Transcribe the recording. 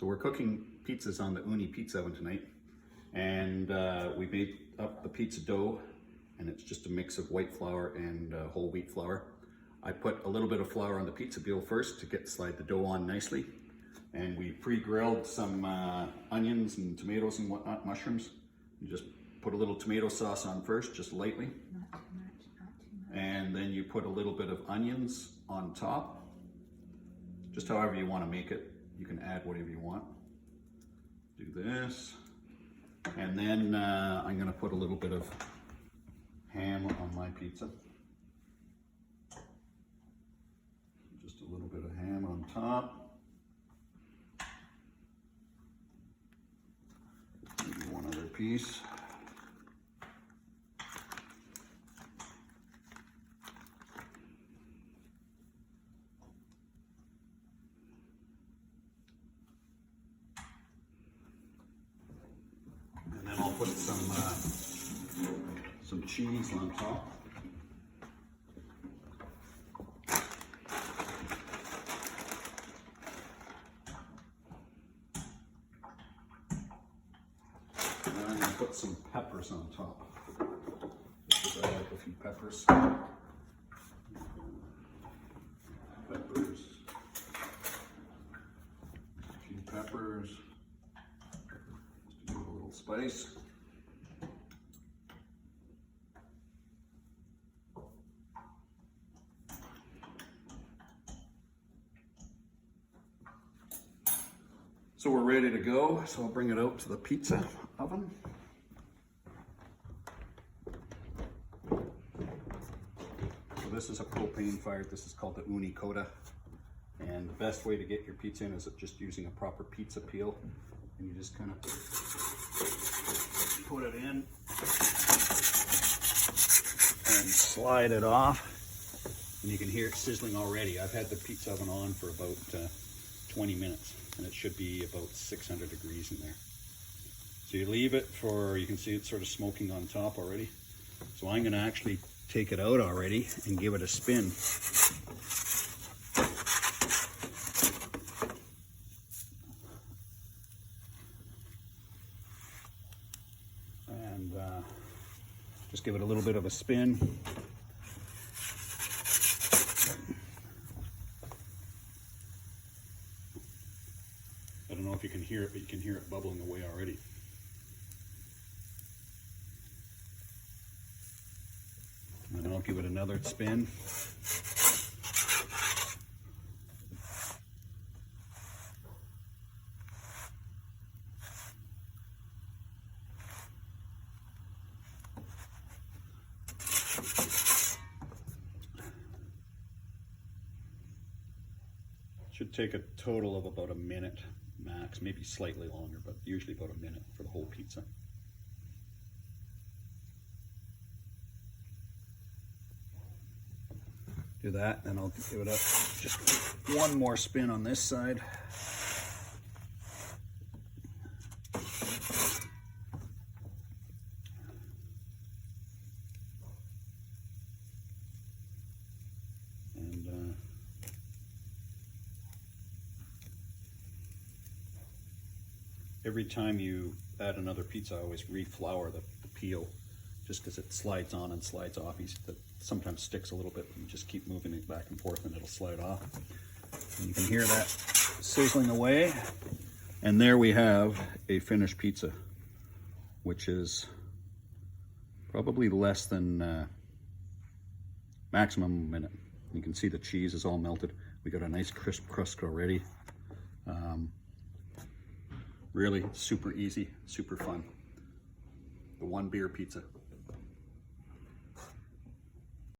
So we're cooking pizzas on the Ooni pizza oven tonight, and we made up the pizza dough, and it's just a mix of white flour and whole wheat flour. I put a little bit of flour on the pizza peel first to slide the dough on nicely, and we pre-grilled some onions and tomatoes and whatnot, mushrooms. You just put a little tomato sauce on first, just lightly. Not too much, not too much. And then you put a little bit of onions on top, just however you want to make it. You can add whatever you want. Do this. And then I'm going to put a little bit of ham on my pizza. Just a little bit of ham on top. Maybe one other piece. And then I'll put some cheese on top. And then I'm going to put some peppers on top, because I like a few peppers. Peppers. A few peppers. Just to give it a little spice. So we're ready to go, so I'll bring it out to the pizza oven. So this is a propane fired, this is called the Ooni Koda. And the best way to get your pizza in is just using a proper pizza peel. And you just kind of put it in and slide it off. And you can hear it sizzling already. I've had the pizza oven on for about 20 minutes. And it should be about 600 degrees in there. So you leave it for, you can see it's sort of smoking on top already. So I'm gonna actually take it out already and give it a spin. And just give it a little bit of a spin. I don't know if you can hear it, but you can hear it bubbling away already. And then I'll give it another spin. Should take a total of about a minute max, maybe slightly longer, but usually about a minute for the whole pizza. Do that, and I'll give it up just one more spin on this side. And every time you add another pizza, I always re-flour the peel, just because it slides on and slides off. It sometimes sticks a little bit, and you just keep moving it back and forth and it'll slide off. And you can hear that sizzling away. And there we have a finished pizza, which is probably less than maximum a minute. You can see the cheese is all melted. We got a nice crisp crust already. Really super easy, super fun. The one beer pizza.